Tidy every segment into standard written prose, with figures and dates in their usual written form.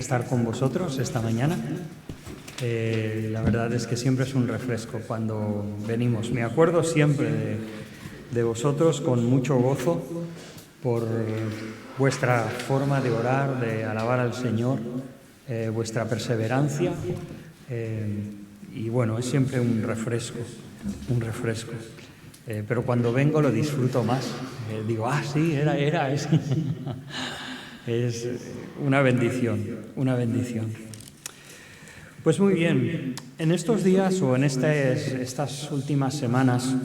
estar con vosotros esta mañana. La verdad es que siempre es un refresco cuando venimos. Me acuerdo siempre de vosotros con mucho gozo por vuestra forma de orar, de alabar al Señor, vuestra perseverancia. Y bueno, es siempre un refresco. Pero cuando vengo lo disfruto más. Digo, sí, era ese. Es una bendición. Pues muy bien, en estos días o en estas últimas semanas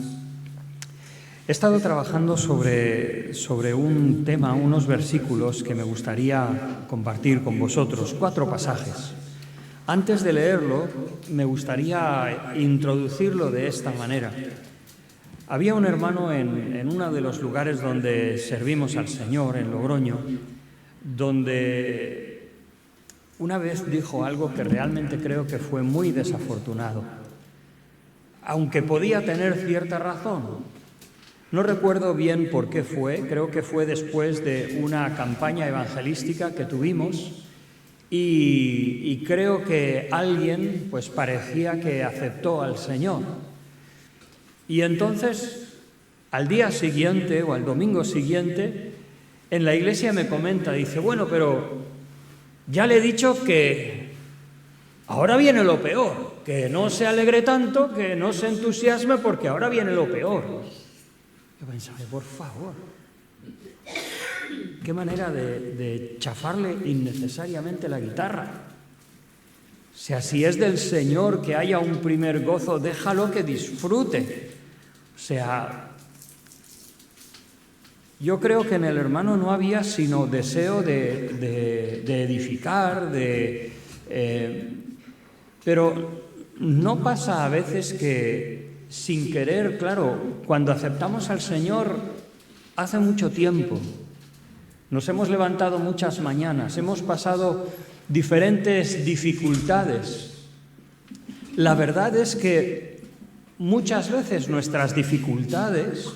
he estado trabajando sobre un tema, unos versículos que me gustaría compartir con vosotros, 4 pasajes. Antes de leerlo, me gustaría introducirlo de esta manera. Había un hermano en uno de los lugares donde servimos al Señor, en Logroño, donde una vez dijo algo que realmente creo que fue muy desafortunado, aunque podía tener cierta razón. No recuerdo bien por qué fue, creo que fue después de una campaña evangelística que tuvimos y creo que alguien pues parecía que aceptó al Señor. Y entonces, al día siguiente o al domingo siguiente, en la iglesia me comenta, dice, bueno, pero ya le he dicho que ahora viene lo peor, que no se alegre tanto, que no se entusiasme porque ahora viene lo peor. Yo pensaba, por favor, qué manera de chafarle innecesariamente la guitarra. O sea, si es del Señor que haya un primer gozo, déjalo que disfrute. O sea, yo creo que en el hermano no había sino deseo de edificar, pero no pasa a veces que sin querer, claro, cuando aceptamos al Señor hace mucho tiempo, nos hemos levantado muchas mañanas, hemos pasado diferentes dificultades. La verdad es que muchas veces nuestras dificultades,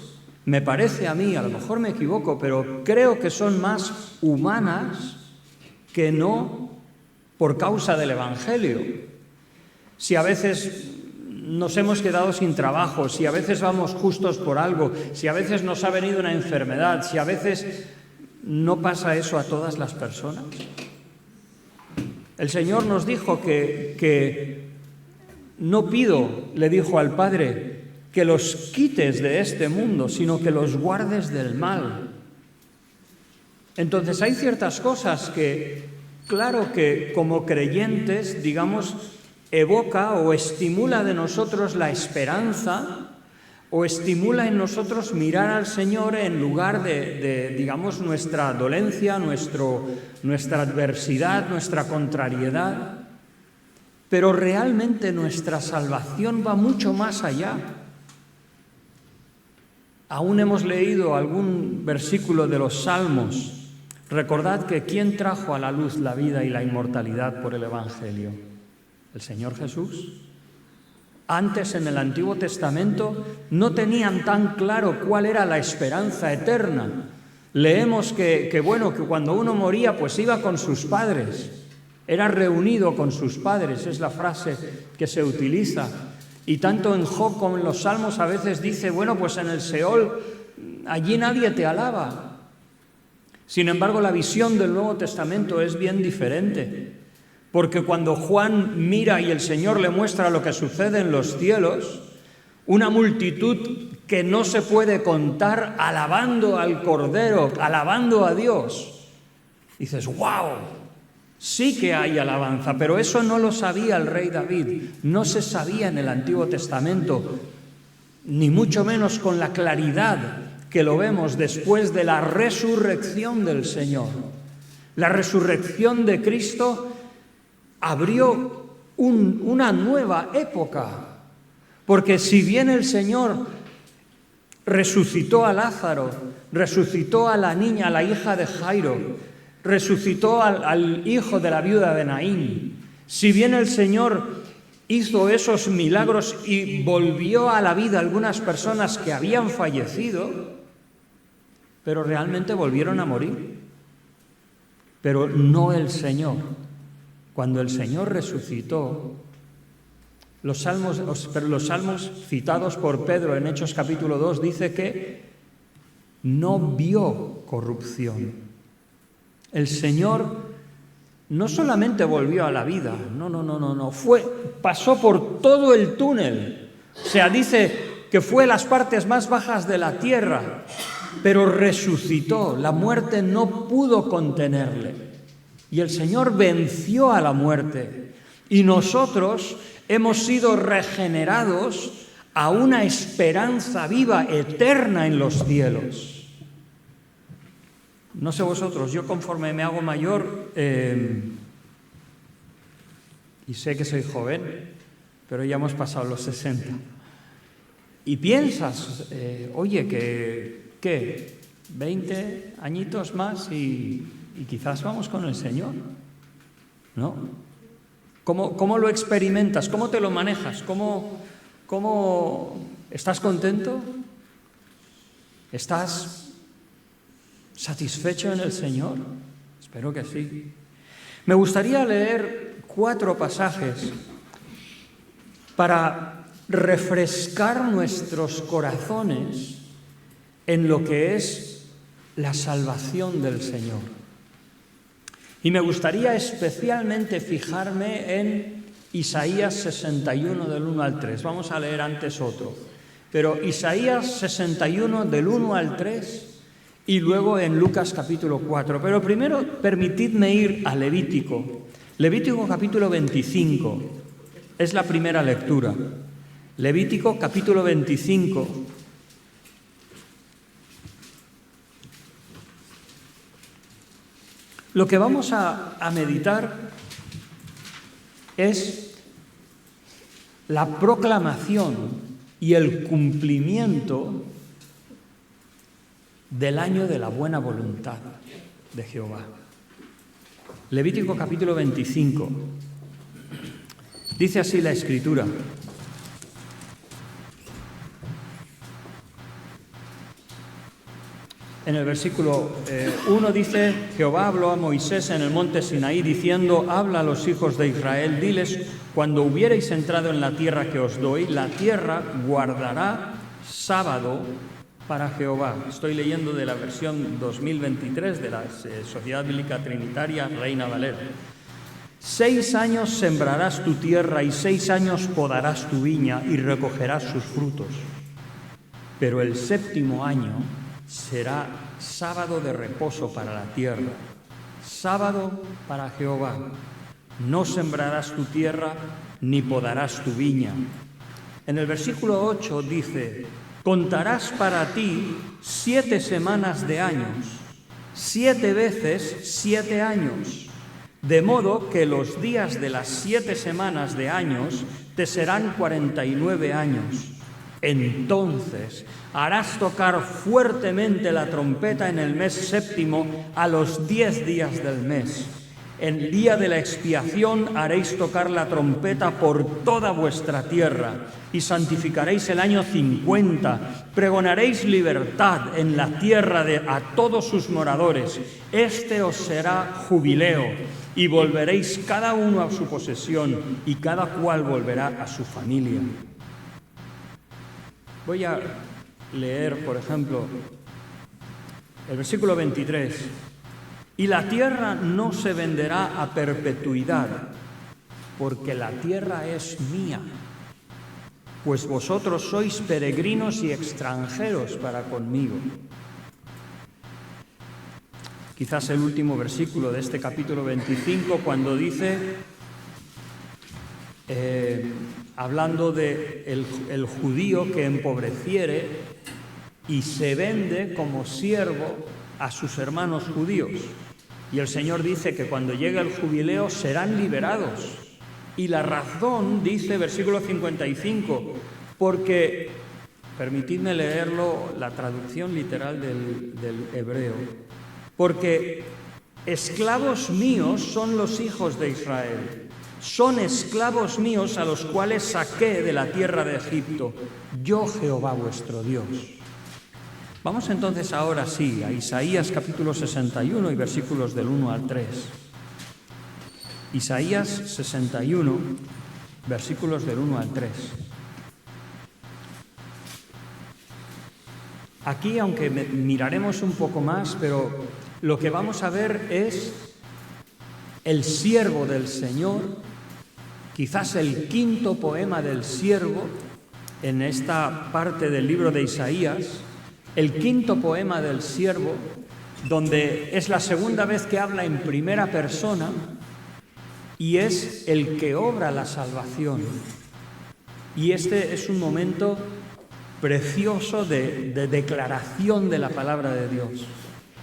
me parece a mí, a lo mejor me equivoco, pero creo que son más humanas que no por causa del Evangelio. Si a veces nos hemos quedado sin trabajo, si a veces vamos justos por algo, si a veces nos ha venido una enfermedad, si a veces no pasa eso a todas las personas. El Señor nos dijo que no pido, le dijo al Padre, que los quites de este mundo, sino que los guardes del mal. Entonces hay ciertas cosas que, claro que como creyentes, digamos, evoca o estimula de nosotros la esperanza o estimula en nosotros mirar al Señor en lugar de digamos, nuestra dolencia, nuestra adversidad, nuestra contrariedad. Pero realmente nuestra salvación va mucho más allá. Aún hemos leído algún versículo de los Salmos. Recordad que ¿quién trajo a la luz la vida y la inmortalidad por el Evangelio? El Señor Jesús. Antes, en el Antiguo Testamento, no tenían tan claro cuál era la esperanza eterna. Leemos que cuando uno moría, pues iba con sus padres. Era reunido con sus padres, es la frase que se utiliza. Y tanto en Job como en los Salmos a veces dice, pues en el Seol, allí nadie te alaba. Sin embargo, la visión del Nuevo Testamento es bien diferente. Porque cuando Juan mira y el Señor le muestra lo que sucede en los cielos, una multitud que no se puede contar alabando al Cordero, alabando a Dios. Dices, ¡wow! Sí que hay alabanza, pero eso no lo sabía el rey David, no se sabía en el Antiguo Testamento, ni mucho menos con la claridad que lo vemos después de la resurrección del Señor. La resurrección de Cristo abrió una nueva época, porque si bien el Señor resucitó a Lázaro, resucitó a la niña, a la hija de Jairo, resucitó al hijo de la viuda de Naín, si bien el Señor hizo esos milagros y volvió a la vida a algunas personas que habían fallecido, pero realmente volvieron a morir, pero no el Señor. Cuando el Señor resucitó, los salmos citados por Pedro en Hechos capítulo 2 dice que no vio corrupción. El Señor no solamente volvió a la vida, no, pasó por todo el túnel. O sea, dice que fue a las partes más bajas de la tierra, pero resucitó. La muerte no pudo contenerle. Y el Señor venció a la muerte. Y nosotros hemos sido regenerados a una esperanza viva, eterna en los cielos. No sé vosotros, yo conforme me hago mayor, y sé que soy joven, pero ya hemos pasado los 60, y piensas, oye, ¿qué? 20 añitos más y quizás vamos con el Señor, ¿no? ¿Cómo lo experimentas? ¿Cómo te lo manejas? ¿Cómo estás contento? ¿Estás satisfecho en el Señor? Espero que sí. Me gustaría leer 4 pasajes para refrescar nuestros corazones en lo que es la salvación del Señor. Y me gustaría especialmente fijarme en Isaías 61 del 1 al 3. Vamos a leer antes otro. Pero Isaías 61 del 1 al 3 y luego en Lucas capítulo 4. Pero primero permitidme ir a Levítico. Levítico capítulo 25 es la primera lectura. Levítico capítulo 25. Lo que vamos a meditar es la proclamación y el cumplimiento del año de la buena voluntad de Jehová. Levítico capítulo 25. Dice así la Escritura. En el versículo 1 dice: Jehová habló a Moisés en el monte Sinaí diciendo: habla a los hijos de Israel, diles, cuando hubiereis entrado en la tierra que os doy, la tierra guardará sábado para Jehová. Estoy leyendo de la versión 2023 de la Sociedad Bíblica Trinitaria Reina Valera. 6 años sembrarás tu tierra y 6 años podarás tu viña y recogerás sus frutos. Pero el 7º año será sábado de reposo para la tierra, sábado para Jehová. No sembrarás tu tierra ni podarás tu viña. En el versículo 8 dice: contarás para ti 7 semanas de años, 7 veces 7 años, de modo que los días de las 7 semanas de años te serán 49 años. Entonces harás tocar fuertemente la trompeta en el mes 7º a los 10 días del mes. El día de la expiación haréis tocar la trompeta por toda vuestra tierra y santificaréis el año 50. Pregonaréis libertad en la tierra a todos sus moradores. Este os será jubileo y volveréis cada uno a su posesión y cada cual volverá a su familia. Voy a leer, por ejemplo, el versículo 23. Y la tierra no se venderá a perpetuidad, porque la tierra es mía, pues vosotros sois peregrinos y extranjeros para conmigo. Quizás el último versículo de este capítulo 25, cuando dice, hablando de el judío que empobreciere y se vende como siervo a sus hermanos judíos. Y el Señor dice que cuando llegue el jubileo serán liberados. Y la razón, dice versículo 55, porque, permitidme leerlo, la traducción literal del hebreo, porque esclavos míos son los hijos de Israel, son esclavos míos a los cuales saqué de la tierra de Egipto, yo Jehová vuestro Dios. Vamos entonces ahora sí a Isaías capítulo 61 y versículos del 1 al 3. Isaías 61, versículos del 1 al 3. Aquí, aunque miraremos un poco más, pero lo que vamos a ver es el siervo del Señor, quizás el quinto poema del siervo en esta parte del libro de Isaías, el quinto poema del siervo, donde es la segunda vez que habla en primera persona y es el que obra la salvación. Y este es un momento precioso de declaración de la palabra de Dios.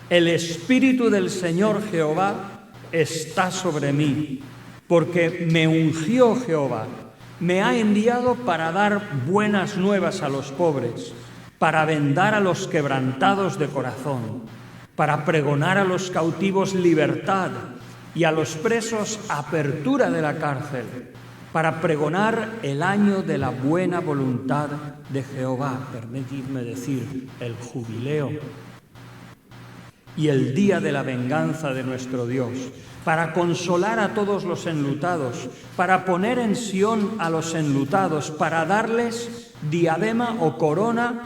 El Espíritu del Señor Jehová está sobre mí, porque me ungió Jehová, me ha enviado para dar buenas nuevas a los pobres, para vendar a los quebrantados de corazón, para pregonar a los cautivos libertad y a los presos apertura de la cárcel, para pregonar el año de la buena voluntad de Jehová, permitidme decir, el jubileo, y el día de la venganza de nuestro Dios, para consolar a todos los enlutados, para poner en Sión a los enlutados, para darles diadema o corona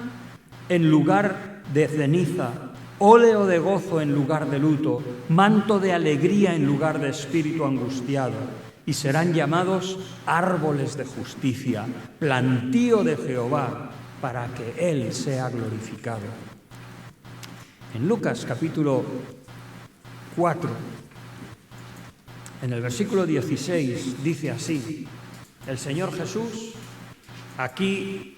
en lugar de ceniza, óleo de gozo en lugar de luto, manto de alegría en lugar de espíritu angustiado, y serán llamados árboles de justicia, plantío de Jehová, para que Él sea glorificado. En Lucas capítulo 4, en el versículo 16, dice así, el Señor Jesús, aquí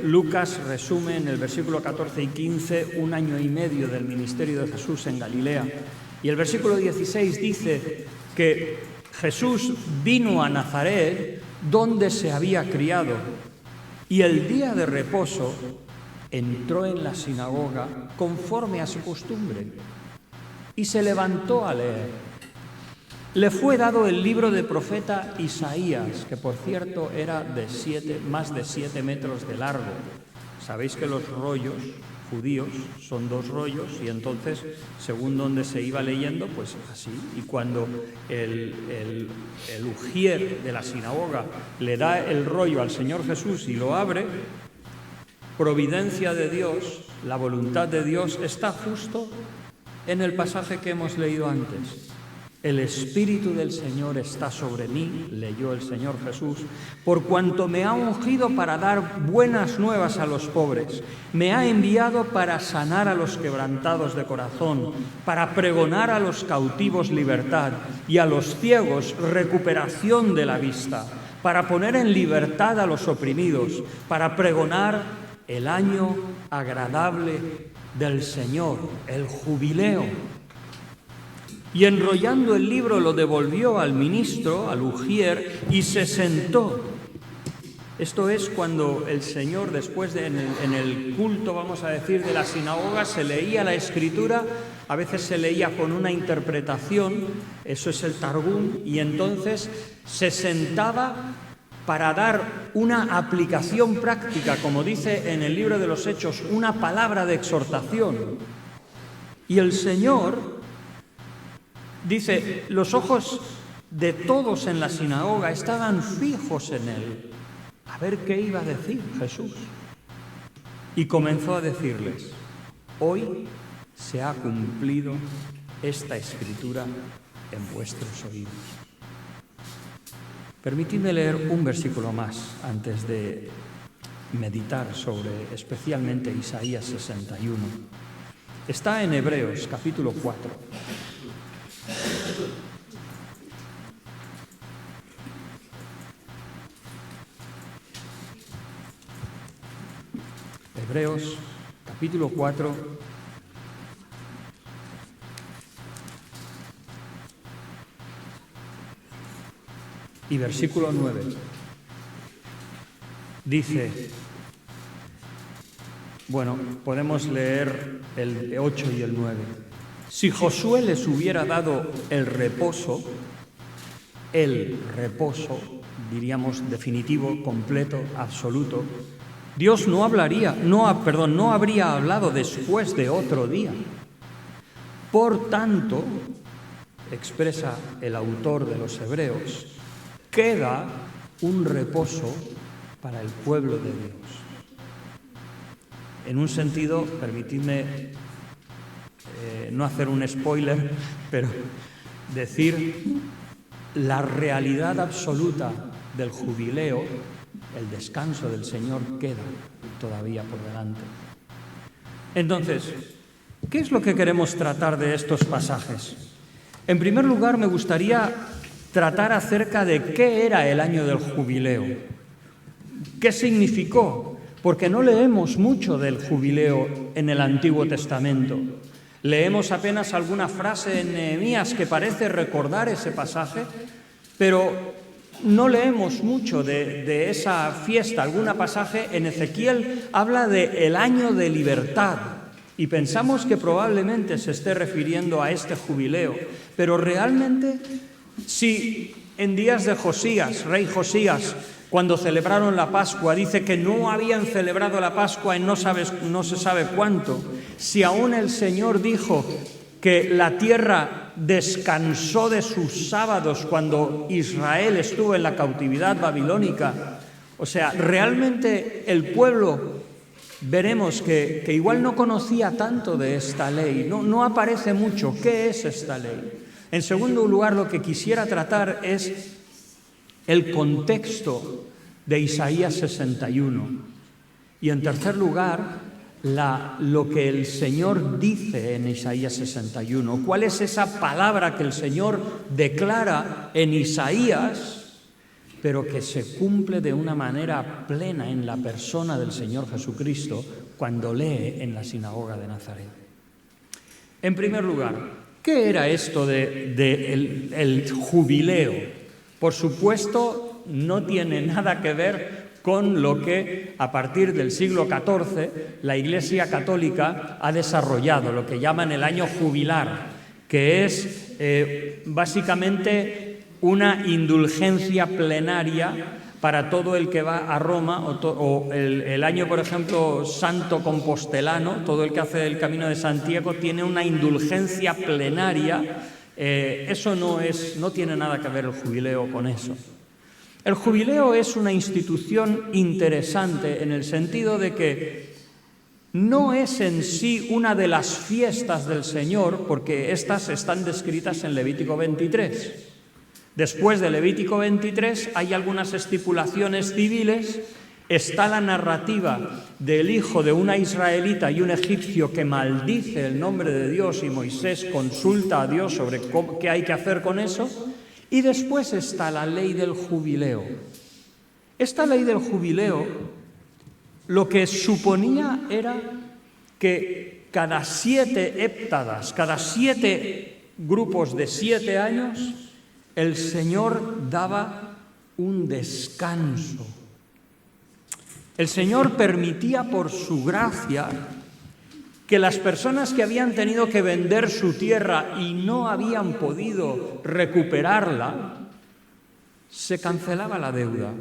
Lucas resume en el versículo 14 y 15 un año y medio del ministerio de Jesús en Galilea. Y el versículo 16 dice que Jesús vino a Nazaret, donde se había criado, y el día de reposo entró en la sinagoga conforme a su costumbre y se levantó a leer. Le fue dado el libro del profeta Isaías, que por cierto era más de 7 metros de largo. Sabéis que los rollos judíos son 2 rollos y entonces, según donde se iba leyendo, pues así. Y cuando el ujier de la sinagoga le da el rollo al Señor Jesús y lo abre, providencia de Dios, la voluntad de Dios está justo en el pasaje que hemos leído antes. El Espíritu del Señor está sobre mí, leyó el Señor Jesús, por cuanto me ha ungido para dar buenas nuevas a los pobres, me ha enviado para sanar a los quebrantados de corazón, para pregonar a los cautivos libertad y a los ciegos recuperación de la vista, para poner en libertad a los oprimidos, para pregonar el año agradable del Señor, el jubileo. Y enrollando el libro lo devolvió al ministro, al ujier, y se sentó. Esto es cuando el Señor, después en el culto, vamos a decir, de la sinagoga, se leía la Escritura, a veces se leía con una interpretación, eso es el Targum, y entonces se sentaba para dar una aplicación práctica, como dice en el libro de los Hechos, una palabra de exhortación. Y el Señor dice, los ojos de todos en la sinagoga estaban fijos en Él, a ver qué iba a decir Jesús. Y comenzó a decirles, hoy se ha cumplido esta Escritura en vuestros oídos. Permitidme leer un versículo más antes de meditar sobre especialmente Isaías 61. Está en Hebreos capítulo 4. Hebreos capítulo 4, y versículo 9. Dice, bueno, podemos leer el 8 y el 9. Si Josué les hubiera dado el reposo, diríamos definitivo, completo, absoluto, Dios no habría hablado después de otro día. Por tanto, expresa el autor de los Hebreos, queda un reposo para el pueblo de Dios. En un sentido, permitidme no hacer un spoiler, pero decir la realidad absoluta del jubileo, el descanso del Señor, queda todavía por delante. Entonces, ¿qué es lo que queremos tratar de estos pasajes? En primer lugar, me gustaría tratar acerca de qué era el año del jubileo, qué significó, porque no leemos mucho del jubileo en el Antiguo Testamento. Leemos apenas alguna frase en Nehemías que parece recordar ese pasaje, pero no leemos mucho de esa fiesta. Algún pasaje en Ezequiel habla de el año de libertad y pensamos que probablemente se esté refiriendo a este jubileo, pero realmente si en días de Josías, rey Josías, cuando celebraron la Pascua, dice que no habían celebrado la Pascua en no se sabe cuánto. Si aún el Señor dijo que la tierra descansó de sus sábados cuando Israel estuvo en la cautividad babilónica, o sea, realmente el pueblo, veremos que igual no conocía tanto de esta ley, no aparece mucho. ¿Qué es esta ley? En segundo lugar, lo que quisiera tratar es el contexto de Isaías 61. Y en tercer lugar, lo que el Señor dice en Isaías 61. ¿Cuál es esa palabra que el Señor declara en Isaías, pero que se cumple de una manera plena en la persona del Señor Jesucristo cuando lee en la sinagoga de Nazaret? En primer lugar, ¿qué era esto del jubileo? Por supuesto, no tiene nada que ver con lo que a partir del siglo XIV la Iglesia Católica ha desarrollado, lo que llaman el año jubilar, que es básicamente una indulgencia plenaria para todo el que va a Roma, o el año, por ejemplo, santo compostelano, todo el que hace el Camino de Santiago tiene una indulgencia plenaria. Eso no tiene nada que ver el jubileo con eso. El jubileo es una institución interesante en el sentido de que no es en sí una de las fiestas del Señor, porque estas están descritas en Levítico 23. Después de Levítico 23 hay algunas estipulaciones civiles. Está la narrativa del hijo de una israelita y un egipcio que maldice el nombre de Dios y Moisés consulta a Dios sobre qué hay que hacer con eso. Y después está la ley del jubileo. Esta ley del jubileo lo que suponía era que cada 7 héptadas, cada 7 grupos de 7 años, el Señor daba un descanso. El Señor permitía por su gracia que las personas que habían tenido que vender su tierra y no habían podido recuperarla, se cancelaba la deuda.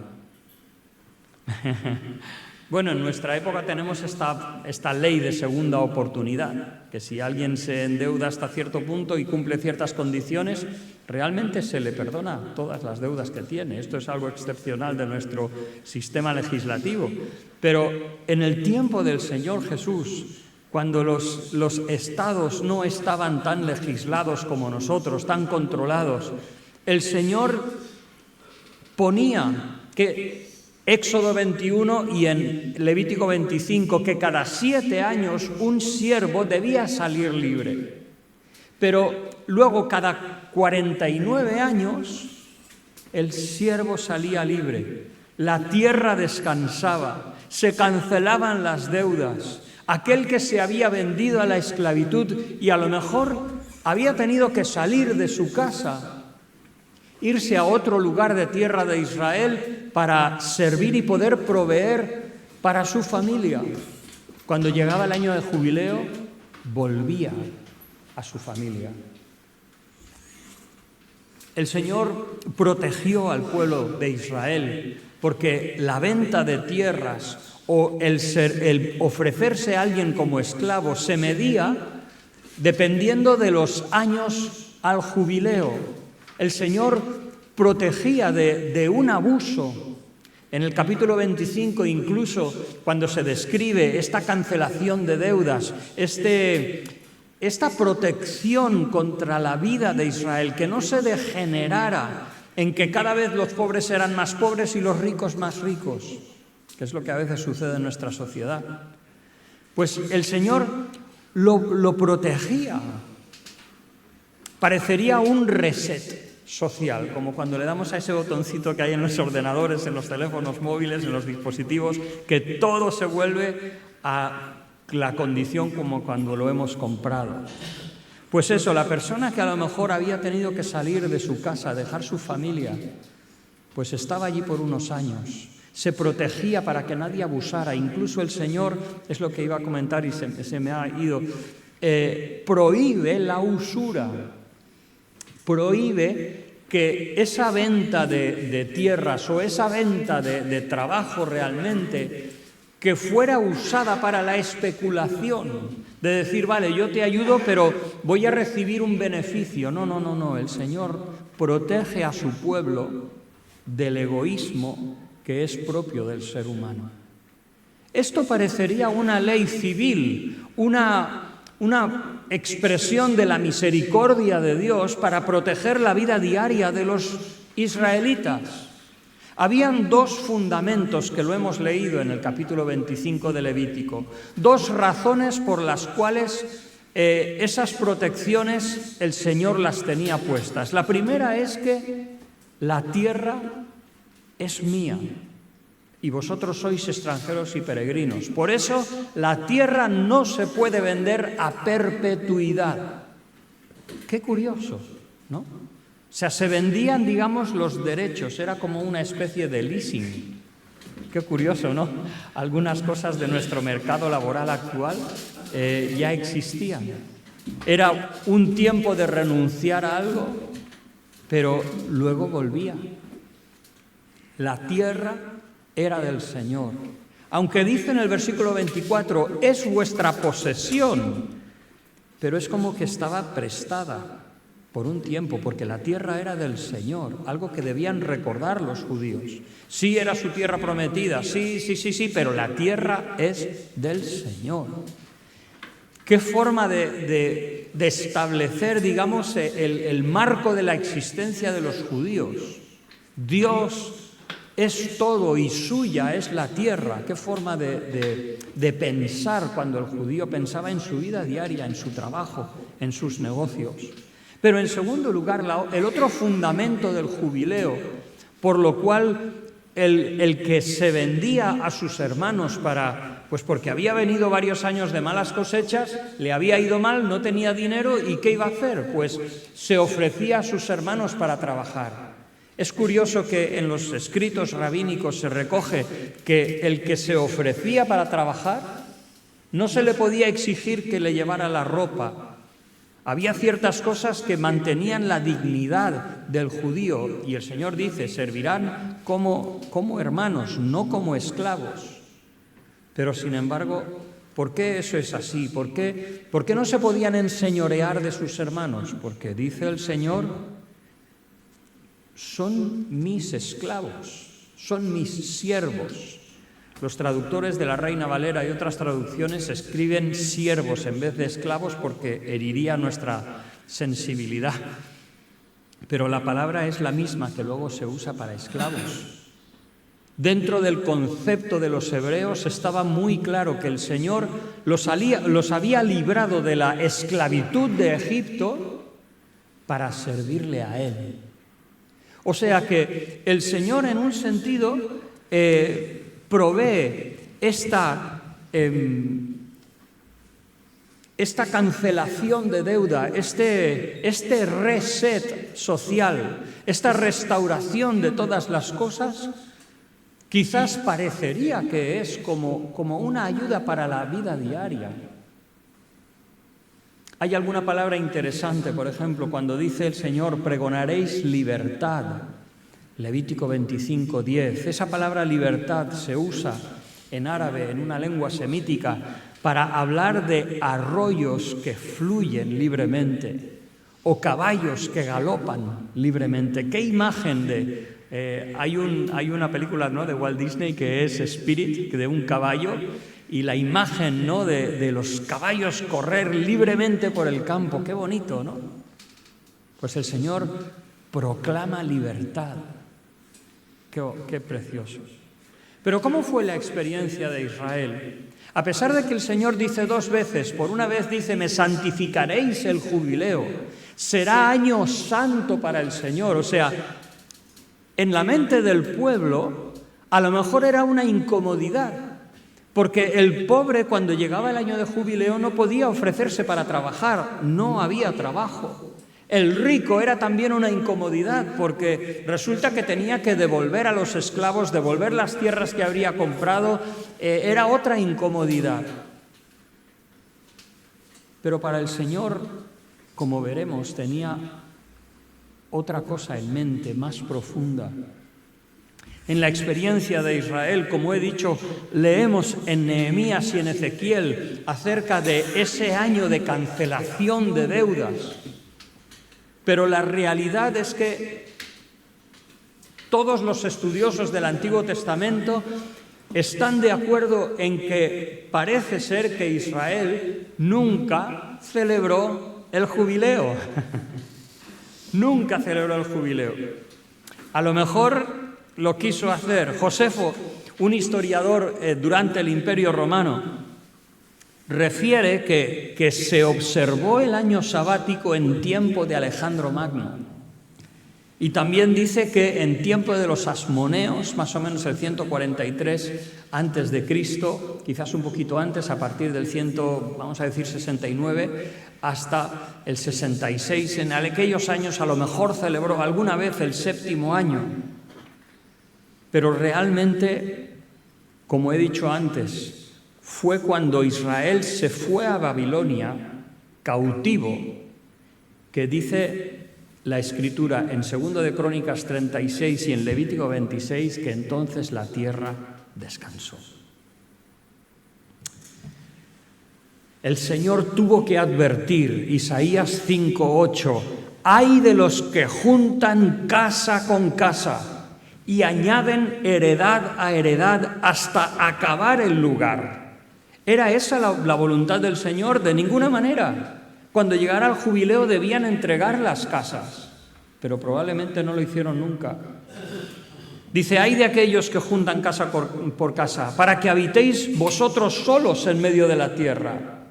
Bueno, en nuestra época tenemos esta ley de segunda oportunidad, que si alguien se endeuda hasta cierto punto y cumple ciertas condiciones, realmente se le perdona todas las deudas que tiene. Esto es algo excepcional de nuestro sistema legislativo. Pero en el tiempo del Señor Jesús, cuando los estados no estaban tan legislados como nosotros, tan controlados, el Señor ponía que Éxodo 21 y en Levítico 25, que cada 7 años un siervo debía salir libre. Pero luego cada 49 años el siervo salía libre, la tierra descansaba, se cancelaban las deudas. Aquel que se había vendido a la esclavitud y a lo mejor había tenido que salir de su casa, irse a otro lugar de tierra de Israel para servir y poder proveer para su familia. Cuando llegaba el año de jubileo, volvía a su familia. El Señor protegió al pueblo de Israel porque la venta de tierras o el ofrecerse a alguien como esclavo se medía dependiendo de los años al jubileo. El Señor protegía de un abuso. En el capítulo 25, incluso, cuando se describe esta cancelación de deudas, esta protección contra la vida de Israel, que no se degenerara en que cada vez los pobres eran más pobres y los ricos más ricos, que es lo que a veces sucede en nuestra sociedad. Pues el Señor lo protegía. Parecería un reset social, como cuando le damos a ese botoncito que hay en los ordenadores, en los teléfonos móviles, en los dispositivos, que todo se vuelve a la condición como cuando lo hemos comprado. Pues eso, la persona que a lo mejor había tenido que salir de su casa, dejar su familia, pues estaba allí por unos años. Se protegía para que nadie abusara. Incluso el Señor, es lo que iba a comentar y se me ha ido, prohíbe la usura. Prohíbe que esa venta de tierras o esa venta de trabajo realmente que fuera usada para la especulación, de decir, vale, yo te ayudo, pero voy a recibir un beneficio. No. El Señor protege a su pueblo del egoísmo que es propio del ser humano. Esto parecería una ley civil, una expresión de la misericordia de Dios para proteger la vida diaria de los israelitas. Habían dos fundamentos que lo hemos leído en el capítulo 25 de Levítico, dos razones por las cuales esas protecciones el Señor las tenía puestas. La primera es que la tierra es mía y vosotros sois extranjeros y peregrinos. Por eso la tierra no se puede vender a perpetuidad. Qué curioso, ¿no? O sea, se vendían, digamos, los derechos, era como una especie de leasing. Qué curioso, ¿no? Algunas cosas de nuestro mercado laboral actual ya existían. Era un tiempo de renunciar a algo, pero luego volvía. La tierra era del Señor. Aunque dice en el versículo 24, es vuestra posesión, pero es como que estaba prestada por un tiempo, porque la tierra era del Señor, algo que debían recordar los judíos. Sí era su tierra prometida, sí, pero la tierra es del Señor. Qué forma de establecer, digamos, el marco de la existencia de los judíos. Dios es todo y suya es la tierra. Qué forma de pensar cuando el judío pensaba en su vida diaria, en su trabajo, en sus negocios. Pero en segundo lugar, el otro fundamento del jubileo, por lo cual el que se vendía a sus hermanos pues porque había venido varios años de malas cosechas, le había ido mal, no tenía dinero, ¿y qué iba a hacer? Pues se ofrecía a sus hermanos para trabajar. Es curioso que en los escritos rabínicos se recoge que el que se ofrecía para trabajar no se le podía exigir que le llevara la ropa. Había ciertas cosas que mantenían la dignidad del judío y el Señor dice, servirán como hermanos, no como esclavos. Pero sin embargo, ¿por qué eso es así? ¿Por qué no se podían enseñorear de sus hermanos? Porque dice el Señor, son mis esclavos, son mis siervos. Los traductores de la Reina Valera y otras traducciones escriben siervos en vez de esclavos porque heriría nuestra sensibilidad. Pero la palabra es la misma que luego se usa para esclavos. Dentro del concepto de los hebreos estaba muy claro que el Señor los había librado de la esclavitud de Egipto para servirle a Él. O sea que el Señor, en un sentido, provee esta cancelación de deuda, este reset social, esta restauración de todas las cosas. Quizás parecería que es como una ayuda para la vida diaria. Hay alguna palabra interesante, por ejemplo, cuando dice el Señor, pregonaréis libertad, Levítico 25:10. Esa palabra libertad se usa en árabe, en una lengua semítica, para hablar de arroyos que fluyen libremente, o caballos que galopan libremente. ¿Qué imagen hay una película, ¿no?, de Walt Disney que es Spirit, de un caballo, y la imagen, ¿no?, de los caballos correr libremente por el campo? Qué bonito, ¿no? Pues el Señor proclama libertad. Qué precioso. Pero ¿cómo fue la experiencia de Israel? A pesar de que el Señor dice 2 veces, por una vez dice, me santificaréis el jubileo, será año santo para el Señor. O sea, en la mente del pueblo a lo mejor era una incomodidad, porque el pobre, cuando llegaba el año de jubileo, no podía ofrecerse para trabajar, no había trabajo. El rico era también una incomodidad, porque resulta que tenía que devolver a los esclavos, devolver las tierras que habría comprado, era otra incomodidad. Pero para el Señor, como veremos, tenía otra cosa en mente, más profunda. En la experiencia de Israel, como he dicho, leemos en Nehemías y en Ezequiel acerca de ese año de cancelación de deudas. Pero la realidad es que todos los estudiosos del Antiguo Testamento están de acuerdo en que parece ser que Israel nunca celebró el jubileo. Nunca celebró el jubileo. A lo mejor lo quiso hacer. Josefo, un historiador durante el Imperio Romano, refiere que se observó el año sabático en tiempo de Alejandro Magno. Y también dice que en tiempo de los asmoneos, más o menos el 143 antes de Cristo, quizás un poquito antes, a partir del 69, hasta el 66, en aquellos años a lo mejor celebró alguna vez el 7º año. Pero realmente, como he dicho antes, fue cuando Israel se fue a Babilonia, cautivo, que dice la Escritura en 2 de Crónicas 36 y en Levítico 26 que entonces la tierra descansó. El Señor tuvo que advertir, Isaías 5:8, ¡ay de los que juntan casa con casa y añaden heredad a heredad hasta acabar el lugar! ¿Era esa la voluntad del Señor? De ninguna manera. Cuando llegara el jubileo debían entregar las casas, pero probablemente no lo hicieron nunca. Dice, ¡ay de aquellos que juntan casa por casa, para que habitéis vosotros solos en medio de la tierra!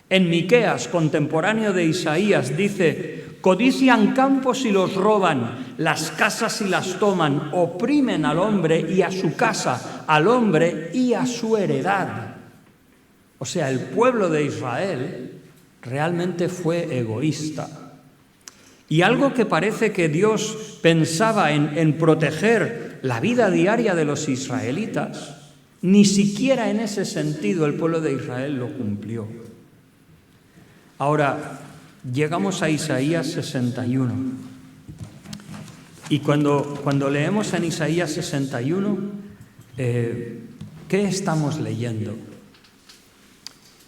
En Miqueas, contemporáneo de Isaías, dice, codician campos y los roban, las casas y las toman, oprimen al hombre y a su casa, al hombre y a su heredad. O sea, el pueblo de Israel realmente fue egoísta. Y algo que parece que Dios pensaba en proteger la vida diaria de los israelitas, ni siquiera en ese sentido el pueblo de Israel lo cumplió. Ahora, llegamos a Isaías 61. Y cuando leemos en Isaías 61, ¿qué estamos leyendo?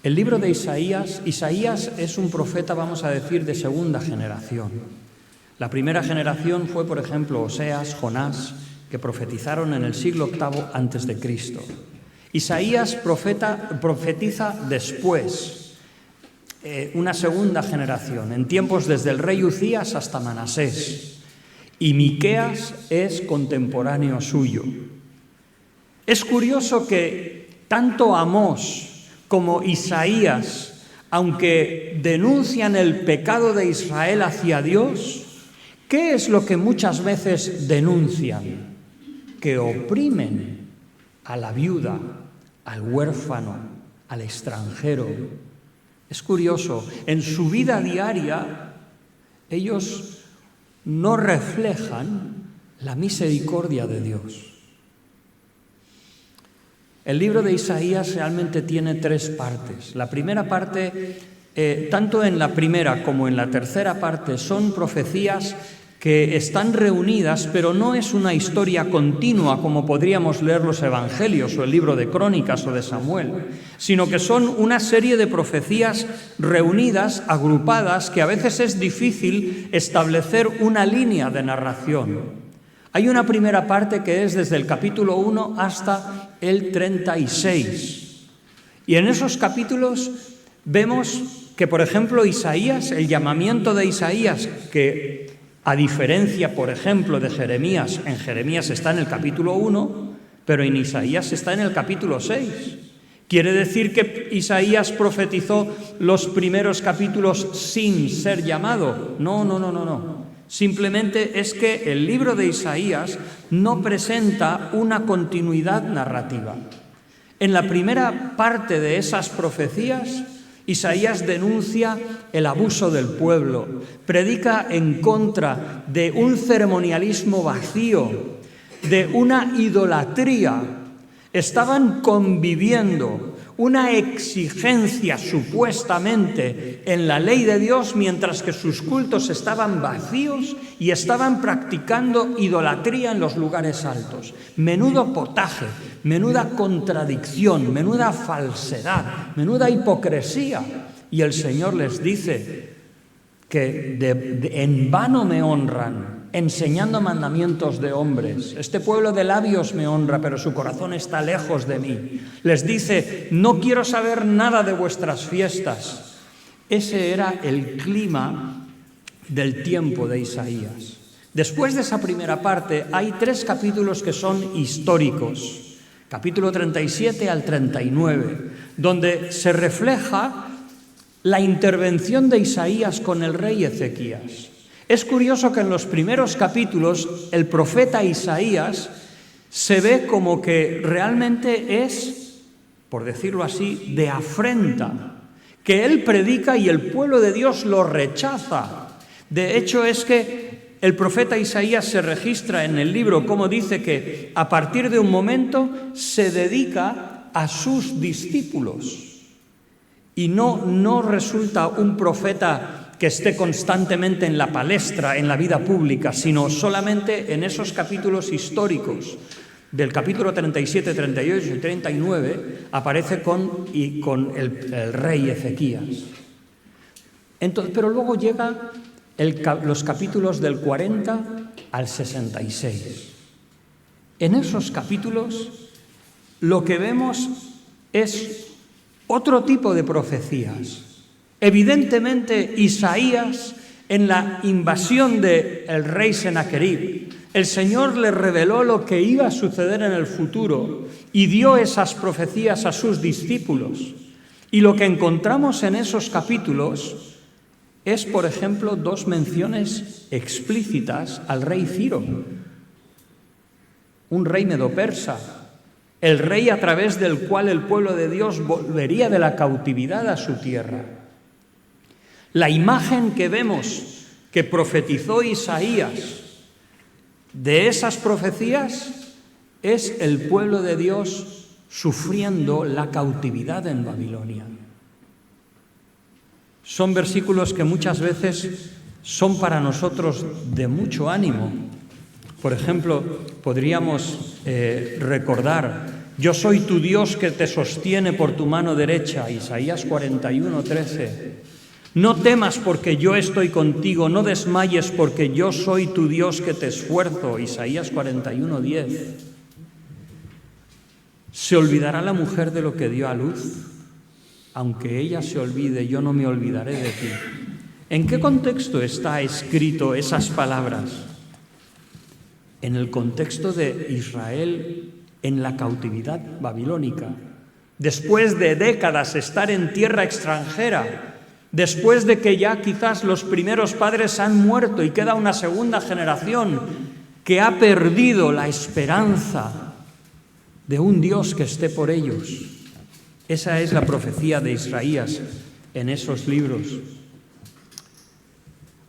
El libro de Isaías es un profeta, vamos a decir, de segunda generación. La primera generación fue, por ejemplo, Oseas, Jonás, que profetizaron en el siglo VIII antes de Cristo. Isaías profetiza después, una segunda generación, en tiempos desde el rey Uzías hasta Manasés. Y Miqueas es contemporáneo suyo. Es curioso que tanto Amós como Isaías, aunque denuncian el pecado de Israel hacia Dios, ¿qué es lo que muchas veces denuncian? Que oprimen a la viuda, al huérfano, al extranjero. Es curioso, en su vida diaria ellos no reflejan la misericordia de Dios. El libro de Isaías realmente tiene 3 partes. La primera parte, tanto en la primera como en la tercera parte, son profecías que están reunidas, pero no es una historia continua como podríamos leer los Evangelios o el libro de Crónicas o de Samuel, sino que son una serie de profecías reunidas, agrupadas, que a veces es difícil establecer una línea de narración. Hay una primera parte que es desde el capítulo 1 hasta el 36. Y en esos capítulos vemos que, por ejemplo, Isaías, el llamamiento de Isaías, que a diferencia, por ejemplo, de Jeremías, en Jeremías está en el capítulo 1, pero en Isaías está en el capítulo 6. ¿Quiere decir que Isaías profetizó los primeros capítulos sin ser llamado? No. Simplemente es que el libro de Isaías no presenta una continuidad narrativa. En la primera parte de esas profecías, Isaías denuncia el abuso del pueblo, predica en contra de un ceremonialismo vacío, de una idolatría. Estaban conviviendo una exigencia supuestamente en la ley de Dios, mientras que sus cultos estaban vacíos y estaban practicando idolatría en los lugares altos. Menudo potaje, menuda contradicción, menuda falsedad, menuda hipocresía. Y el Señor les dice que en vano me honran, enseñando mandamientos de hombres. Este pueblo de labios me honra, pero su corazón está lejos de mí. Les dice, no quiero saber nada de vuestras fiestas. Ese era el clima del tiempo de Isaías. Después de esa primera parte, hay 3 capítulos que son históricos. Capítulo 37 al 39, donde se refleja la intervención de Isaías con el rey Ezequías. Es curioso que en los primeros capítulos el profeta Isaías se ve como que realmente es, por decirlo así, de afrenta, que él predica y el pueblo de Dios lo rechaza. De hecho, es que el profeta Isaías se registra en el libro como dice que a partir de un momento se dedica a sus discípulos y no resulta un profeta que esté constantemente en la palestra, en la vida pública, sino solamente en esos capítulos históricos. Del capítulo 37, 38 y 39 aparece con el rey Ezequías. Entonces, pero luego llega los capítulos del 40 al 66. En esos capítulos lo que vemos es otro tipo de profecías. Evidentemente, Isaías, en la invasión del rey Sennacherib, el Señor le reveló lo que iba a suceder en el futuro y dio esas profecías a sus discípulos. Y lo que encontramos en esos capítulos es, por ejemplo, 2 menciones explícitas al rey Ciro, un rey medo-persa, el rey a través del cual el pueblo de Dios volvería de la cautividad a su tierra. La imagen que vemos que profetizó Isaías de esas profecías es el pueblo de Dios sufriendo la cautividad en Babilonia. Son versículos que muchas veces son para nosotros de mucho ánimo. Por ejemplo, podríamos recordar, yo soy tu Dios que te sostiene por tu mano derecha, Isaías 41, 13. No temas porque yo estoy contigo, no desmayes porque yo soy tu Dios que te esfuerzo, Isaías 41, 10. ¿Se olvidará la mujer de lo que dio a luz? Aunque ella se olvide, yo no me olvidaré de ti. ¿En qué contexto está escrito esas palabras? En el contexto de Israel en la cautividad babilónica. Después de décadas estar en tierra extranjera, después de que ya quizás los primeros padres han muerto y queda una segunda generación que ha perdido la esperanza de un Dios que esté por ellos. Esa es la profecía de Isaías en esos libros.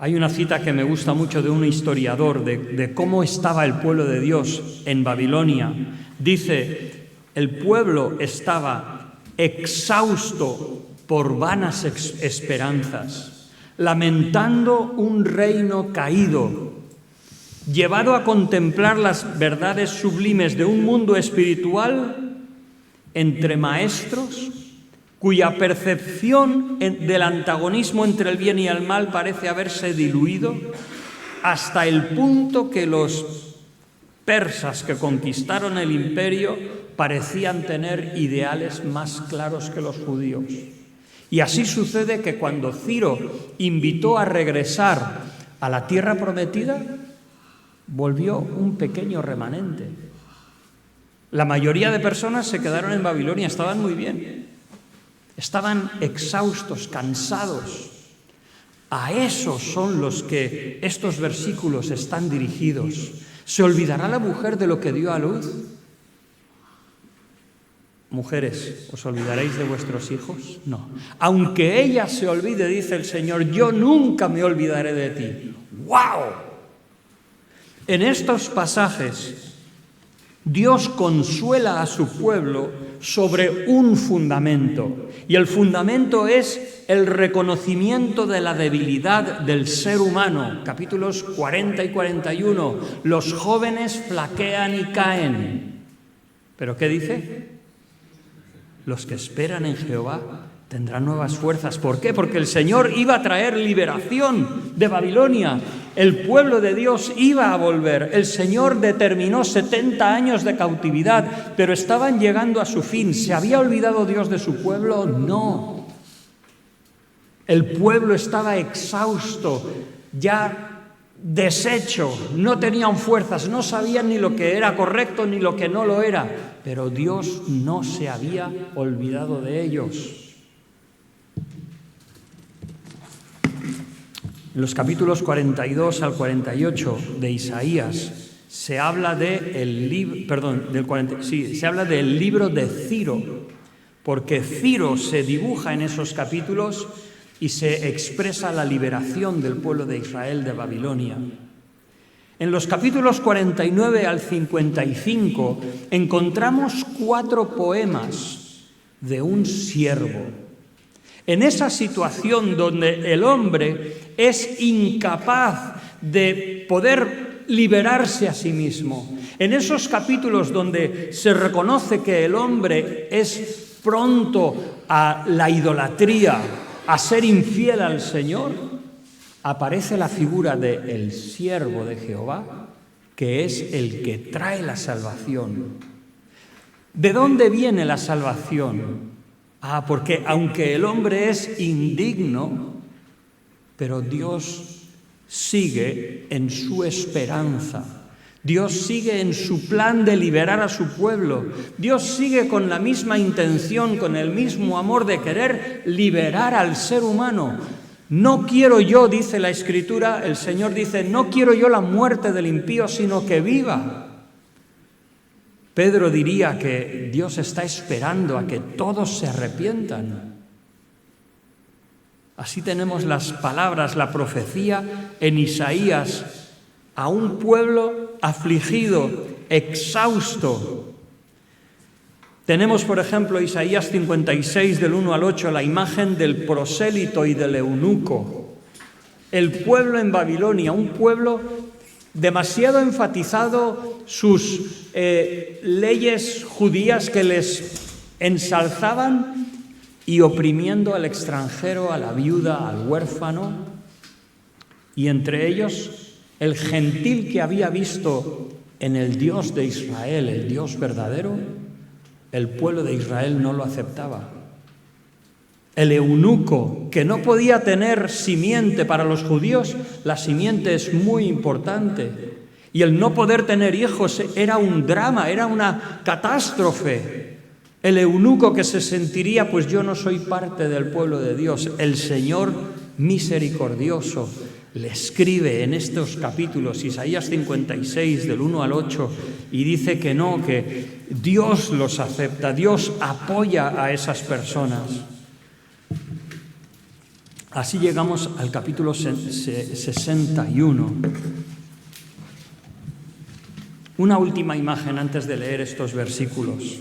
Hay una cita que me gusta mucho de un historiador de cómo estaba el pueblo de Dios en Babilonia. Dice, el pueblo estaba exhausto por vanas esperanzas, lamentando un reino caído, llevado a contemplar las verdades sublimes de un mundo espiritual entre maestros, cuya percepción del antagonismo entre el bien y el mal parece haberse diluido hasta el punto que los persas que conquistaron el imperio parecían tener ideales más claros que los judíos. Y así sucede que cuando Ciro invitó a regresar a la tierra prometida, volvió un pequeño remanente. La mayoría de personas se quedaron en Babilonia, estaban muy bien, estaban exhaustos, cansados. A esos son los que estos versículos están dirigidos. ¿Se olvidará la mujer de lo que dio a luz? Mujeres, ¿os olvidaréis de vuestros hijos? No. Aunque ella se olvide, dice el Señor, yo nunca me olvidaré de ti. ¡Wow! En estos pasajes, Dios consuela a su pueblo sobre un fundamento, y el fundamento es el reconocimiento de la debilidad del ser humano. Capítulos 40 y 41. Los jóvenes flaquean y caen. ¿Pero qué dice? Los que esperan en Jehová tendrán nuevas fuerzas. ¿Por qué? Porque el Señor iba a traer liberación de Babilonia. El pueblo de Dios iba a volver. El Señor determinó 70 años de cautividad, pero estaban llegando a su fin. ¿Se había olvidado Dios de su pueblo? No. El pueblo estaba exhausto, ya deshecho, no tenían fuerzas, no sabían ni lo que era correcto ni lo que no lo era, pero Dios no se había olvidado de ellos. En los capítulos 42 al 48 de Isaías se habla del libro de Ciro, porque Ciro se dibuja en esos capítulos y se expresa la liberación del pueblo de Israel de Babilonia. En los capítulos 49 al 55 encontramos 4 poemas de un siervo. En esa situación donde el hombre es incapaz de poder liberarse a sí mismo, en esos capítulos donde se reconoce que el hombre es pronto a la idolatría, a ser infiel al Señor, aparece la figura del siervo de Jehová, que es el que trae la salvación. ¿De dónde viene la salvación? Porque aunque el hombre es indigno, pero Dios sigue en su esperanza. Dios sigue en su plan de liberar a su pueblo. Dios sigue con la misma intención, con el mismo amor de querer liberar al ser humano. No quiero yo, dice la Escritura, el Señor dice, no quiero yo la muerte del impío, sino que viva. Pedro diría que Dios está esperando a que todos se arrepientan. Así tenemos las palabras, la profecía en Isaías, a un pueblo afligido, exhausto. Tenemos, por ejemplo, Isaías 56, del 1 al 8, la imagen del prosélito y del eunuco. El pueblo en Babilonia, un pueblo demasiado enfatizado sus leyes judías que les ensalzaban y oprimiendo al extranjero, a la viuda, al huérfano, y entre ellos el gentil que había visto en el Dios de Israel, el Dios verdadero, el pueblo de Israel no lo aceptaba. El eunuco, que no podía tener simiente para los judíos, la simiente es muy importante. Y el no poder tener hijos era un drama, era una catástrofe. El eunuco que se sentiría, pues yo no soy parte del pueblo de Dios. El Señor misericordioso le escribe en estos capítulos, Isaías 56, del 1 al 8, y dice que no, que Dios los acepta, Dios apoya a esas personas. Así llegamos al capítulo 61. Una última imagen antes de leer estos versículos.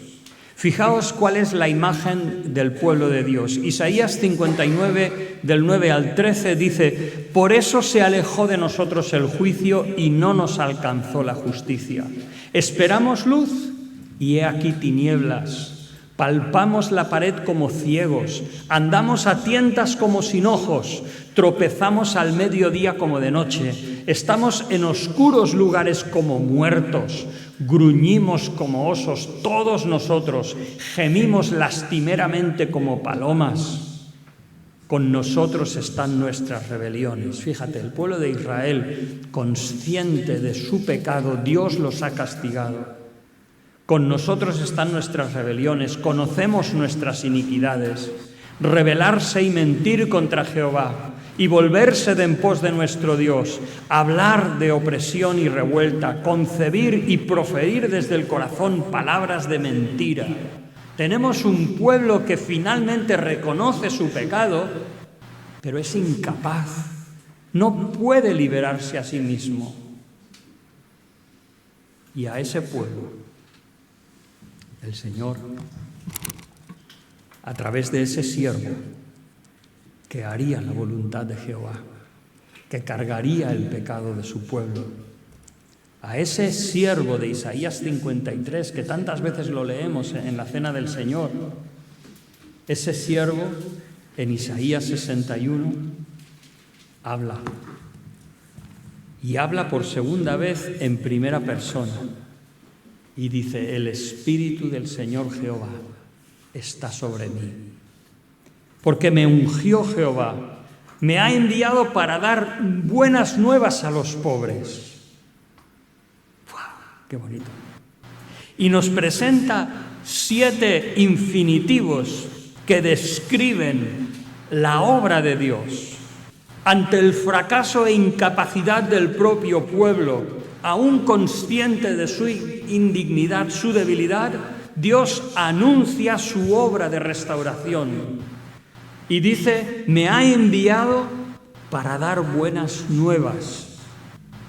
Fijaos cuál es la imagen del pueblo de Dios. Isaías 59, del 9 al 13, dice: por eso se alejó de nosotros el juicio y no nos alcanzó la justicia. Esperamos luz y he aquí tinieblas. Palpamos la pared como ciegos, andamos a tientas como sin ojos, tropezamos al mediodía como de noche, estamos en oscuros lugares como muertos, gruñimos como osos todos nosotros, gemimos lastimeramente como palomas. Con nosotros están nuestras rebeliones. Fíjate, el pueblo de Israel, consciente de su pecado, Dios los ha castigado. Con nosotros están nuestras rebeliones, conocemos nuestras iniquidades. Rebelarse y mentir contra Jehová y volverse de en pos de nuestro Dios, hablar de opresión y revuelta, concebir y proferir desde el corazón palabras de mentira. Tenemos un pueblo que finalmente reconoce su pecado, pero es incapaz, no puede liberarse a sí mismo. Y a ese pueblo el Señor, a través de ese siervo que haría la voluntad de Jehová, que cargaría el pecado de su pueblo, a ese siervo de Isaías 53, que tantas veces lo leemos en la Cena del Señor, ese siervo en Isaías 61 habla, y habla por segunda vez en primera persona. Y dice: el Espíritu del Señor Jehová está sobre mí, porque me ungió Jehová, me ha enviado para dar buenas nuevas a los pobres. ¡Wow! ¡Qué bonito! Y nos presenta 7 infinitivos que describen la obra de Dios. Ante el fracaso e incapacidad del propio pueblo, aún consciente de su indignidad, su debilidad, Dios anuncia su obra de restauración y dice: me ha enviado para dar buenas nuevas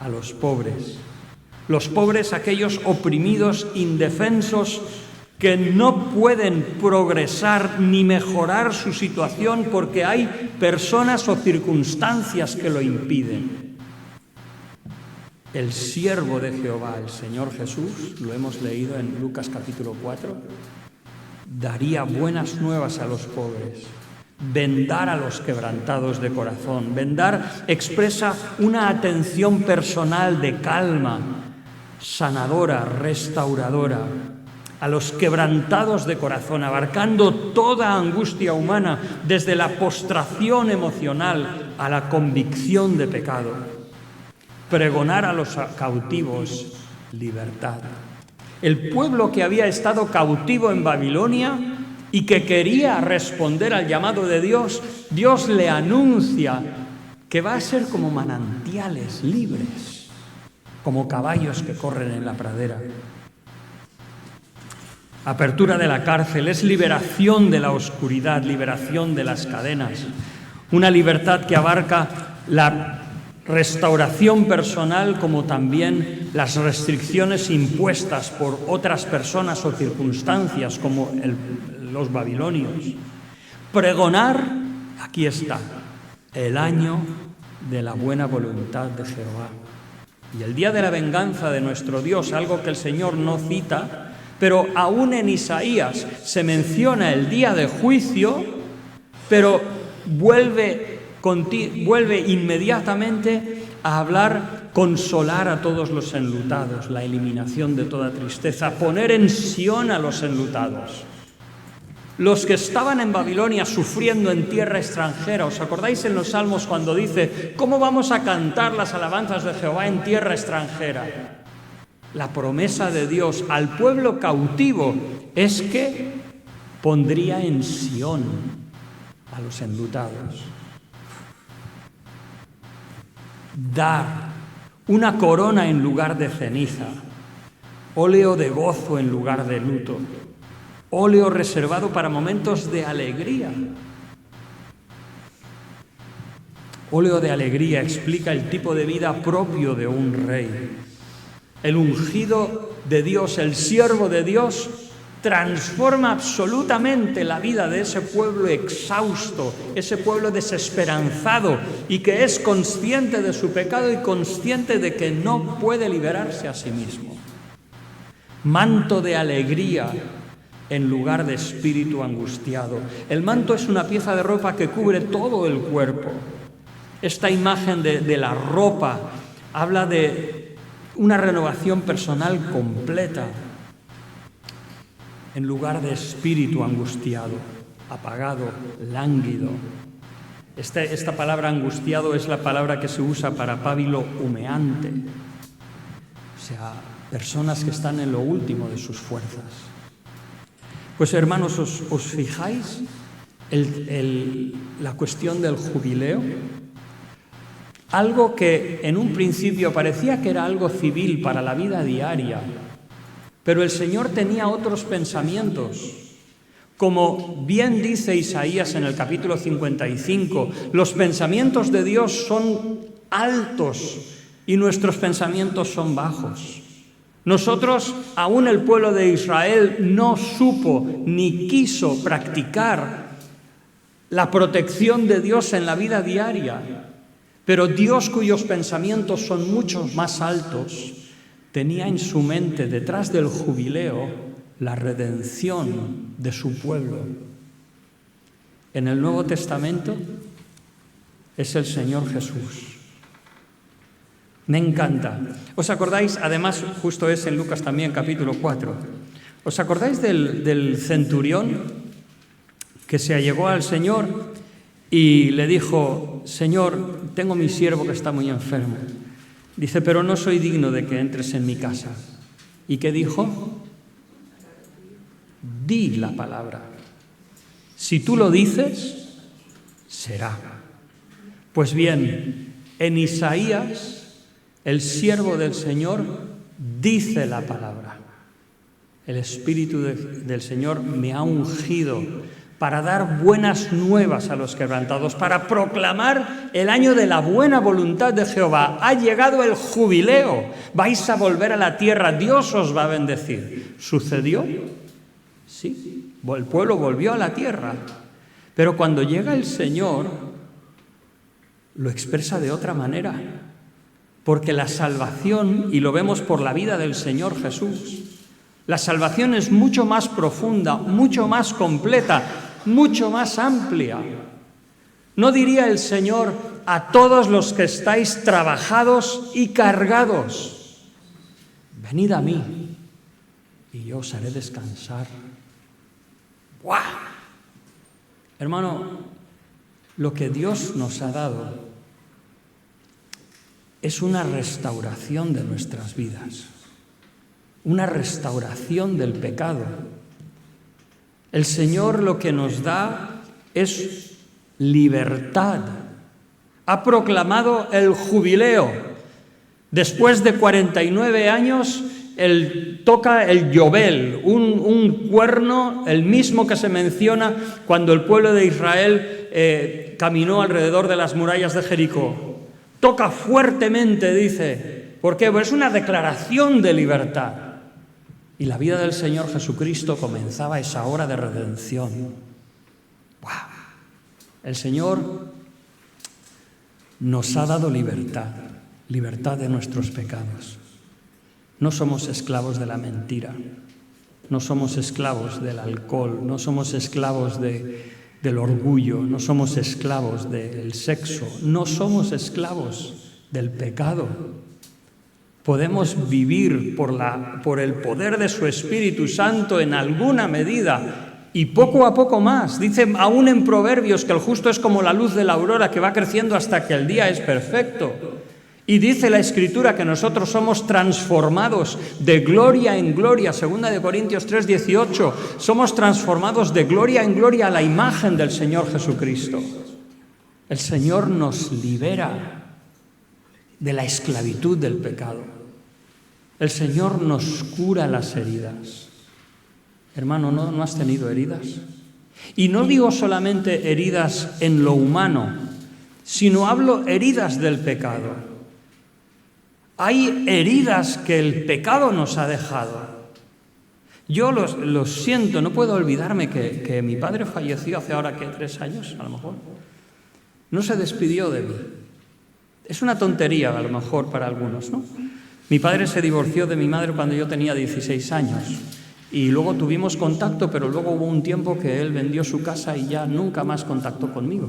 a los pobres, aquellos oprimidos, indefensos, que no pueden progresar ni mejorar su situación porque hay personas o circunstancias que lo impiden. El siervo de Jehová, el Señor Jesús, lo hemos leído en Lucas capítulo 4, daría buenas nuevas a los pobres, vendar a los quebrantados de corazón. Vendar expresa una atención personal de calma, sanadora, restauradora, a los quebrantados de corazón, abarcando toda angustia humana, desde la postración emocional a la convicción de pecado. Pregonar a los cautivos libertad. El pueblo que había estado cautivo en Babilonia y que quería responder al llamado de Dios, Dios le anuncia que va a ser como manantiales libres, como caballos que corren en la pradera. Apertura de la cárcel es liberación de la oscuridad, liberación de las cadenas, una libertad que abarca la restauración personal como también las restricciones impuestas por otras personas o circunstancias como los babilonios. Pregonar, aquí está, el año de la buena voluntad de Jehová. Y el día de la venganza de nuestro Dios, algo que el Señor no cita, pero aún en Isaías se menciona el día de juicio, pero vuelve inmediatamente a hablar, consolar a todos los enlutados, la eliminación de toda tristeza, poner en Sión a los enlutados. Los que estaban en Babilonia sufriendo en tierra extranjera, ¿os acordáis en los Salmos cuando dice: ¿cómo vamos a cantar las alabanzas de Jehová en tierra extranjera? La promesa de Dios al pueblo cautivo es que pondría en Sión a los enlutados. Dar una corona en lugar de ceniza, óleo de gozo en lugar de luto, óleo reservado para momentos de alegría. Óleo de alegría explica el tipo de vida propio de un rey. El ungido de Dios, el siervo de Dios, transforma absolutamente la vida de ese pueblo exhausto, ese pueblo desesperanzado y que es consciente de su pecado y consciente de que no puede liberarse a sí mismo. Manto de alegría en lugar de espíritu angustiado. El manto es una pieza de ropa que cubre todo el cuerpo. Esta imagen de la ropa habla de una renovación personal completa en lugar de espíritu angustiado, apagado, lánguido. Esta palabra angustiado es la palabra que se usa para pábilo humeante, o sea, personas que están en lo último de sus fuerzas. Pues hermanos, ¿os fijáis la cuestión del jubileo? Algo que en un principio parecía que era algo civil para la vida diaria, pero el Señor tenía otros pensamientos. Como bien dice Isaías en el capítulo 55, los pensamientos de Dios son altos y nuestros pensamientos son bajos. Nosotros, aún el pueblo de Israel, no supo ni quiso practicar la protección de Dios en la vida diaria. Pero Dios, cuyos pensamientos son mucho más altos, tenía en su mente, detrás del jubileo, la redención de su pueblo. En el Nuevo Testamento es el Señor Jesús. Me encanta. ¿Os acordáis? Además, justo es en Lucas también, capítulo 4. ¿Os acordáis del centurión que se allegó al Señor y le dijo: Señor, tengo mi siervo que está muy enfermo? Dice: pero no soy digno de que entres en mi casa. ¿Y qué dijo? Di la palabra. Si tú lo dices, será. Pues bien, en Isaías, el siervo del Señor dice la palabra. El Espíritu del Señor me ha ungido para dar buenas nuevas a los quebrantados, para proclamar el año de la buena voluntad de Jehová. Ha llegado el jubileo, vais a volver a la tierra, Dios os va a bendecir. ¿Sucedió? Sí, el pueblo volvió a la tierra, pero cuando llega el Señor, lo expresa de otra manera, porque la salvación, y lo vemos por la vida del Señor Jesús, la salvación es mucho más profunda, mucho más completa, mucho más amplia. ¿No diría el Señor a todos los que estáis trabajados y cargados: venid a mí y yo os haré descansar? ¡Buah! Hermano, lo que Dios nos ha dado es una restauración de nuestras vidas, una restauración del pecado. El Señor lo que nos da es libertad. Ha proclamado el jubileo. Después de 49 años, Él toca el yobel, un cuerno, el mismo que se menciona cuando el pueblo de Israel caminó alrededor de las murallas de Jericó. Toca fuertemente, dice. ¿Por qué? Pues es una declaración de libertad. Y la vida del Señor Jesucristo comenzaba esa hora de redención. ¡Wow! El Señor nos ha dado libertad, libertad de nuestros pecados. No somos esclavos de la mentira, no somos esclavos del alcohol, no somos esclavos del orgullo, no somos esclavos del sexo, no somos esclavos del pecado. Podemos vivir por el poder de su Espíritu Santo en alguna medida y poco a poco más. Dice aún en Proverbios que el justo es como la luz de la aurora que va creciendo hasta que el día es perfecto. Y dice la Escritura que nosotros somos transformados de gloria en gloria. 2 Corintios 3:18. Somos transformados de gloria en gloria a la imagen del Señor Jesucristo. El Señor nos libera de la esclavitud del pecado. El Señor nos cura las heridas. Hermano, ¿no has tenido heridas? Y no digo solamente heridas en lo humano, sino hablo heridas del pecado. Hay heridas que el pecado nos ha dejado. Yo lo siento, no puedo olvidarme que mi padre falleció hace ahora, ¿qué? 3 años, a lo mejor. No se despidió de mí. Es una tontería, a lo mejor, para algunos, ¿no? Mi padre se divorció de mi madre cuando yo tenía 16 años. Y luego tuvimos contacto, pero luego hubo un tiempo que él vendió su casa y ya nunca más contactó conmigo.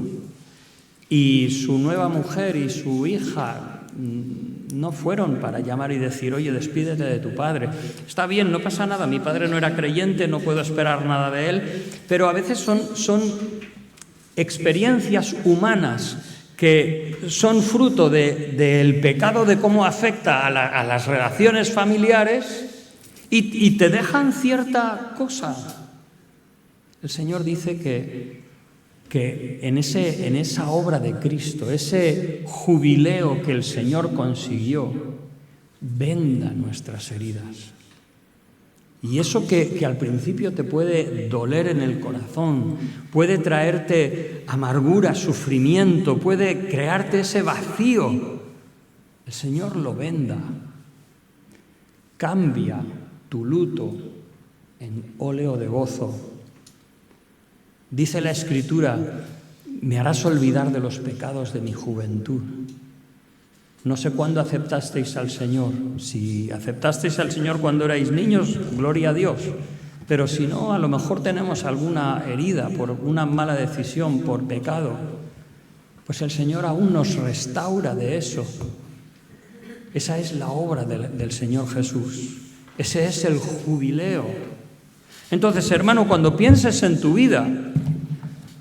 Y su nueva mujer y su hija no fueron para llamar y decir, oye, despídete de tu padre. Está bien, no pasa nada, mi padre no era creyente, no puedo esperar nada de él, pero a veces son experiencias humanas que son fruto del pecado, de cómo afecta a las relaciones familiares y te dejan cierta cosa. El Señor dice que en esa obra de Cristo, ese jubileo que el Señor consiguió, venda nuestras heridas. Y eso que al principio te puede doler en el corazón, puede traerte amargura, sufrimiento, puede crearte ese vacío, el Señor lo venda. Cambia tu luto en óleo de gozo. Dice la Escritura, me harás olvidar de los pecados de mi juventud. No sé cuándo aceptasteis al Señor. Si aceptasteis al Señor cuando erais niños, gloria a Dios. Pero si no, a lo mejor tenemos alguna herida por una mala decisión, por pecado. Pues el Señor aún nos restaura de eso. Esa es la obra del Señor Jesús. Ese es el jubileo. Entonces, hermano, cuando pienses en tu vida,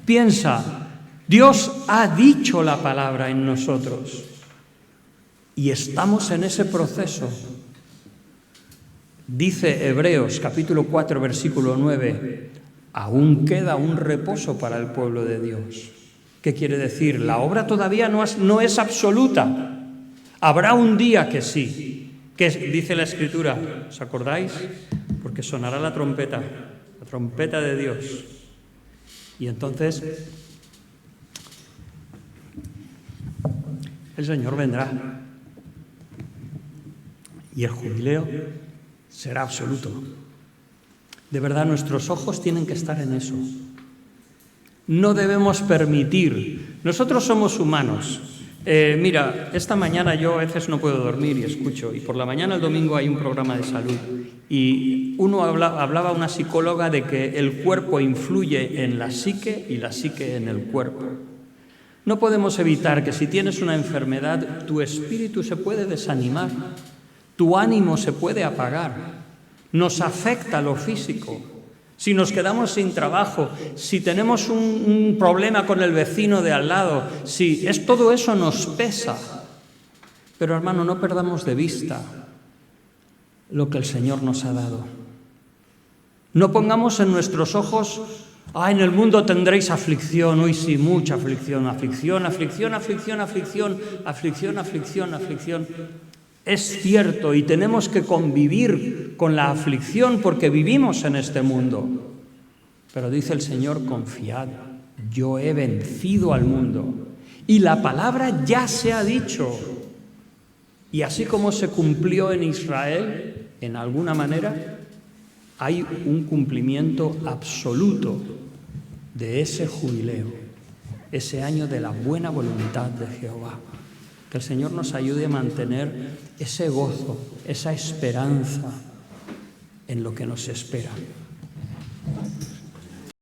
piensa, Dios ha dicho la palabra en nosotros y estamos en ese proceso. Dice Hebreos capítulo 4, versículo 9, aún queda un reposo para el pueblo de Dios. ¿Qué quiere decir? La obra todavía no es absoluta. Habrá un día que sí. ¿Qué dice la Escritura? ¿Os acordáis? Porque sonará la trompeta de Dios. Y entonces el Señor vendrá y el jubileo será absoluto. De verdad, nuestros ojos tienen que estar en eso. No debemos permitir. Nosotros somos humanos. Mira, esta mañana yo a veces no puedo dormir y escucho, y por la mañana el domingo hay un programa de salud, y hablaba una psicóloga de que el cuerpo influye en la psique y la psique en el cuerpo. No podemos evitar que si tienes una enfermedad, tu espíritu se puede desanimar, tu ánimo se puede apagar, nos afecta lo físico. Si nos quedamos sin trabajo, si tenemos un problema con el vecino de al lado, todo eso nos pesa. Pero hermano, no perdamos de vista lo que el Señor nos ha dado. No pongamos en nuestros ojos, en el mundo tendréis aflicción, uy sí, mucha aflicción, aflicción, aflicción, aflicción, aflicción, aflicción, aflicción, aflicción. Es cierto, y tenemos que convivir con la aflicción porque vivimos en este mundo. Pero dice el Señor, confiad, yo he vencido al mundo. Y la palabra ya se ha dicho. Y así como se cumplió en Israel, en alguna manera, hay un cumplimiento absoluto de ese jubileo, ese año de la buena voluntad de Jehová. Que el Señor nos ayude a mantener ese gozo, esa esperanza en lo que nos espera.